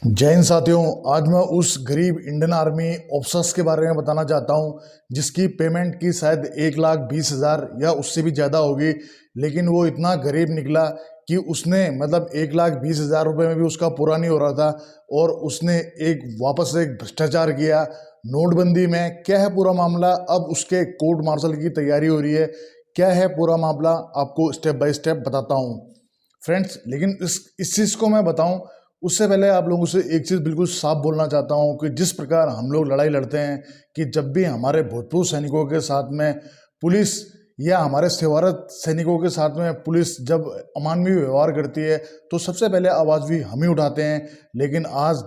जय हिंद साथियों। आज मैं उस गरीब इंडियन आर्मी ऑफिसर्स के बारे में बताना चाहता हूं जिसकी पेमेंट की शायद 1,20,000 या उससे भी ज़्यादा होगी, लेकिन वो इतना गरीब निकला कि उसने मतलब 1,20,000 रुपये में भी उसका पूरा नहीं हो रहा था और उसने एक वापस से एक भ्रष्टाचार किया नोटबंदी में। क्या है पूरा मामला? अब उसके कोर्ट मार्शल की तैयारी हो रही है। क्या है पूरा मामला, आपको स्टेप बाय स्टेप बताता हूँ फ्रेंड्स। लेकिन इस चीज़ को मैं बताऊं उससे पहले आप लोगों से एक चीज़ बिल्कुल साफ बोलना चाहता हूं कि जिस प्रकार हम लोग लड़ाई लड़ते हैं कि जब भी हमारे भूतपूर्व सैनिकों के साथ में पुलिस या हमारे सेवारत सैनिकों के साथ में पुलिस जब अमानवीय व्यवहार करती है तो सबसे पहले आवाज़ भी हम ही उठाते हैं। लेकिन आज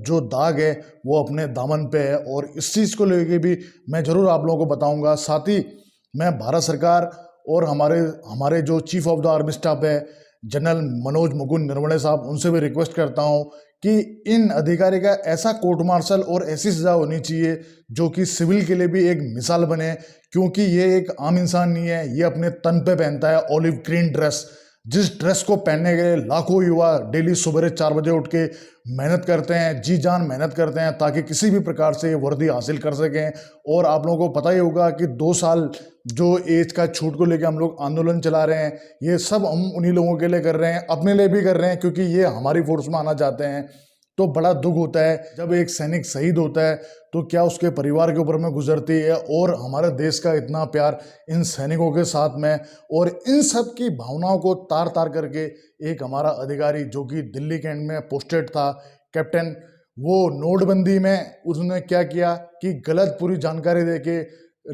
जो दाग है वो अपने दामन पे है और इस चीज़ को लेके भी मैं ज़रूर आप लोगों को बताऊंगा। साथ ही मैं भारत सरकार और हमारे हमारे जो chief of the army staff है जनरल मनोज मुकुंद नरवणे साहब, उनसे भी रिक्वेस्ट करता हूं कि इन अधिकारी का ऐसा कोर्ट मार्शल और ऐसी सजा होनी चाहिए जो कि सिविल के लिए भी एक मिसाल बने, क्योंकि ये एक आम इंसान नहीं है। ये अपने तन पे पहनता है ऑलिव ग्रीन ड्रेस, जिस ड्रेस को पहनने के लिए लाखों युवा डेली सुबह 4 बजे उठ के मेहनत करते हैं, जी जान मेहनत करते हैं ताकि किसी भी प्रकार से ये वर्दी हासिल कर सकें। और आप लोगों को पता ही होगा कि 2 साल जो एज का छूट को लेकर हम लोग आंदोलन चला रहे हैं, ये सब हम उन्हीं लोगों के लिए कर रहे हैं, अपने लिए भी कर रहे हैं, क्योंकि ये हमारी फोर्स में आना चाहते हैं। तो बड़ा दुख होता है जब एक सैनिक शहीद होता है तो क्या उसके परिवार के ऊपर में गुजरती है। और हमारे देश का इतना प्यार इन सैनिकों के साथ में, और इन सब की भावनाओं को तार तार करके एक हमारा अधिकारी जो कि दिल्ली कैंट में पोस्टेड था, कैप्टन, वो नोटबंदी में उसने क्या किया कि गलत पूरी जानकारी देके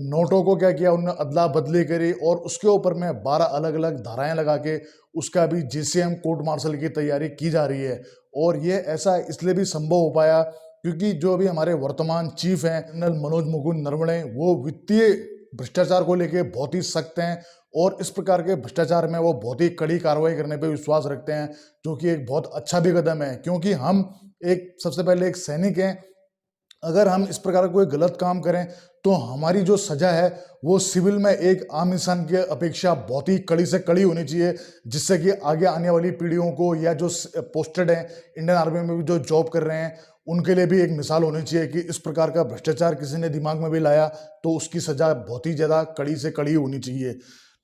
नोटों को क्या किया, उन्होंने अदला बदली करी और उसके ऊपर में 12 अलग अलग धाराएं लगा के उसका भी जीसीएम कोर्ट मार्शल की तैयारी की जा रही है। और ये ऐसा इसलिए भी संभव हो पाया क्योंकि जो अभी हमारे वर्तमान चीफ हैं जनरल मनोज मुकुंद नरवणे, वो वित्तीय भ्रष्टाचार को लेके बहुत ही सख्त हैं और इस प्रकार के भ्रष्टाचार में वो बहुत ही कड़ी कार्रवाई करने पे विश्वास रखते हैं, जो कि एक बहुत अच्छा भी कदम है। क्योंकि हम एक सबसे पहले एक सैनिक हैं, अगर हम इस प्रकार का कोई गलत काम करें तो हमारी जो सजा है वो सिविल में एक आम इंसान की अपेक्षा बहुत ही कड़ी से कड़ी होनी चाहिए, जिससे कि आगे आने वाली पीढ़ियों को या जो पोस्टेड हैं इंडियन आर्मी में भी जो जॉब कर रहे हैं उनके लिए भी एक मिसाल होनी चाहिए कि इस प्रकार का भ्रष्टाचार किसी ने दिमाग में भी लाया तो उसकी सजा बहुत ही ज़्यादा कड़ी से कड़ी होनी चाहिए।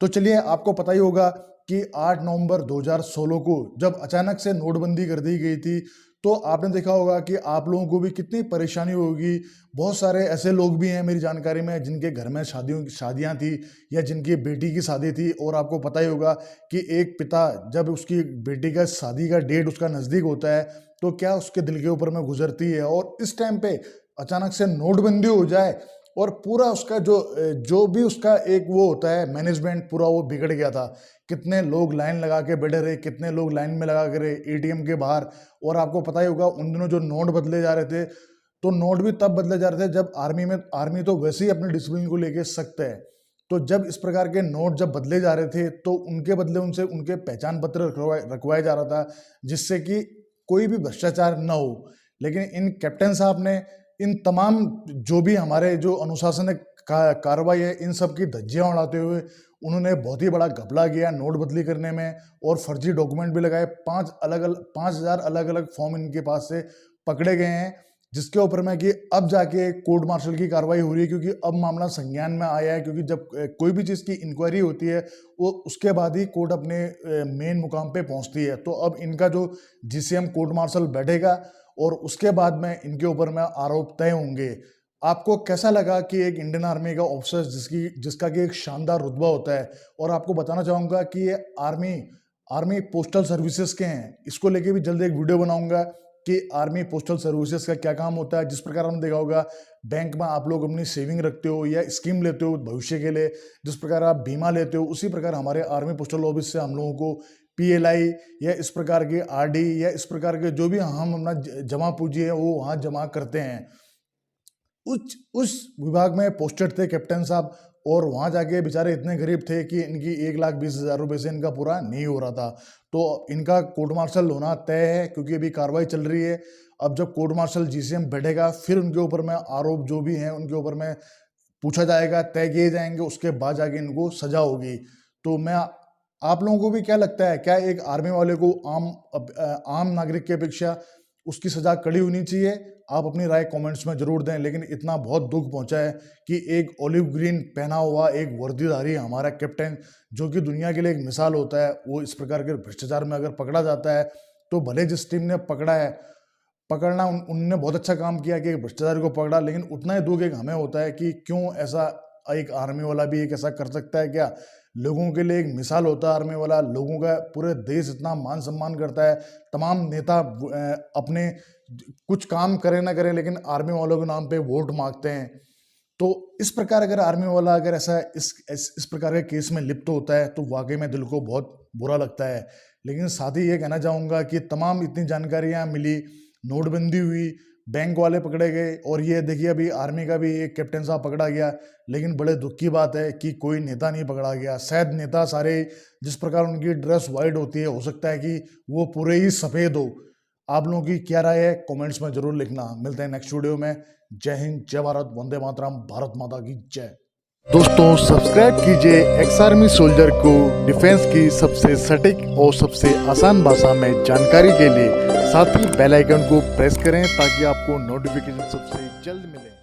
तो चलिए, आपको पता ही होगा कि 8 नवंबर 2016 को जब अचानक से नोटबंदी कर दी गई थी तो आपने देखा होगा कि आप लोगों को भी कितनी परेशानी होगी। बहुत सारे ऐसे लोग भी हैं मेरी जानकारी में जिनके घर में शादियां थी या जिनकी बेटी की शादी थी, और आपको पता ही होगा कि एक पिता जब उसकी बेटी का शादी का डेट उसका नज़दीक होता है तो क्या उसके दिल के ऊपर में गुजरती है। और इस टाइम पे अचानक से नोटबंदी हो जाए और पूरा उसका जो भी उसका एक वो होता है मैनेजमेंट, पूरा वो बिगड़ गया था। कितने लोग लाइन लगा के बैठे रहे, कितने लोग लाइन में लगा के रहे एटीएम के बाहर। और आपको पता ही होगा उन दिनों जो नोट बदले जा रहे थे तो नोट भी तब बदले जा रहे थे जब आर्मी तो वैसे ही अपने डिसिप्लिन को लेके सख्त है। तो जब इस प्रकार के नोट जब बदले जा रहे थे तो उनके बदले उनसे उनके पहचान पत्र रखवाया जा रहा था, जिससे कि कोई भी भ्रष्टाचार न हो। लेकिन इन कैप्टन साहब ने इन तमाम जो भी हमारे जो अनुशासनिक कार्रवाई है इन सब की धज्जियां उड़ाते हुए उन्होंने बहुत ही बड़ा घपला किया नोट बदली करने में, और फर्जी डॉक्यूमेंट भी लगाए। 5,000 अलग अलग फॉर्म इनके पास से पकड़े गए हैं, जिसके ऊपर में कि अब जाके कोर्ट मार्शल की कार्रवाई हो रही है, क्योंकि अब मामला संज्ञान में आया है। क्योंकि जब कोई भी चीज़ की इंक्वायरी होती है वो उसके बाद ही कोर्ट अपने मेन मुकाम पे पहुंचती है। तो अब इनका जो जीसीएम कोर्ट मार्शल बैठेगा और उसके बाद में इनके ऊपर में आरोप तय होंगे। आपको कैसा लगा कि एक इंडियन आर्मी का ऑफिसर जिसका कि एक शानदार रुतबा होता है, और आपको बताना चाहूँगा कि ये आर्मी पोस्टल सर्विसेज के हैं। इसको लेके भी जल्द एक वीडियो बनाऊंगा कि आर्मी पोस्टल सर्विसेज का क्या काम होता है। जिस प्रकार हमने देखा होगा बैंक में आप लोग अपनी सेविंग रखते हो या स्कीम लेते हो भविष्य के लिए, जिस प्रकार आप बीमा लेते हो, उसी प्रकार हमारे आर्मी पोस्टल ऑफिस से हम लोगों को पीएलआई या इस प्रकार के आरडी या इस प्रकार के जो भी हम अपना जमा पूंजी है वो वहाँ जमा करते हैं। उस विभाग में पोस्टेड थे कैप्टन साहब, और वहाँ जाके बेचारे इतने गरीब थे कि इनकी 1,20,000 रुपये से इनका पूरा नहीं हो रहा था। तो इनका कोर्ट मार्शल होना तय है, क्योंकि अभी कार्रवाई चल रही है। अब जब कोर्ट मार्शल जीसीएम बैठेगा फिर उनके ऊपर में आरोप जो भी हैं उनके ऊपर में पूछा जाएगा, तय किए जाएंगे, उसके बाद जाके इनको सजा होगी। तो मैं आप लोगों को भी क्या लगता है, क्या एक आर्मी वाले को आम नागरिक की अपेक्षा उसकी सजा कड़ी होनी चाहिए। आप अपनी राय कमेंट्स में जरूर दें। लेकिन इतना बहुत दुख पहुंचा है कि एक ऑलिव ग्रीन पहना हुआ एक वर्दीधारी हमारा कैप्टन, जो कि दुनिया के लिए एक मिसाल होता है, वो इस प्रकार के भ्रष्टाचार में अगर पकड़ा जाता है तो भले जिस टीम ने पकड़ा है, पकड़ना उनने बहुत अच्छा काम किया कि भ्रष्टाचारी को पकड़ा, लेकिन उतना ही दुख एक हमें होता है कि क्यों ऐसा एक आर्मी वाला भी एक ऐसा कर सकता है क्या। लोगों के लिए एक मिसाल होता है आर्मी वाला, लोगों का पूरे देश इतना मान सम्मान करता है। तमाम नेता अपने कुछ काम करें ना करें लेकिन आर्मी वालों के नाम पे वोट मांगते हैं। तो इस प्रकार अगर आर्मी वाला अगर ऐसा इस प्रकार के केस में लिप्त होता है तो वाकई में दिल को बहुत बुरा लगता है। लेकिन साथ ही ये कहना चाहूँगा कि तमाम इतनी जानकारियाँ मिली, नोटबंदी हुई, बैंक वाले पकड़े गए, और ये देखिए अभी आर्मी का भी एक कैप्टन साहब पकड़ा गया। लेकिन बड़े दुख की बात है कि कोई नेता नहीं पकड़ा गया। शायद नेता सारे जिस प्रकार उनकी ड्रेस वाइट होती है, हो सकता है कि वो पूरे ही सफ़ेद हो। आप लोगों की क्या राय है कमेंट्स में जरूर लिखना। मिलते हैं नेक्स्ट वीडियो में। जय हिंद, जय भारत, वंदे मातरम, भारत माता की जय। दोस्तों सब्सक्राइब कीजिए एक्स आर्मी सोल्जर को डिफेंस की सबसे सटीक और सबसे आसान भाषा में जानकारी के लिए। साथ ही बेल आइकन को प्रेस करें ताकि आपको नोटिफिकेशन सबसे जल्द मिले।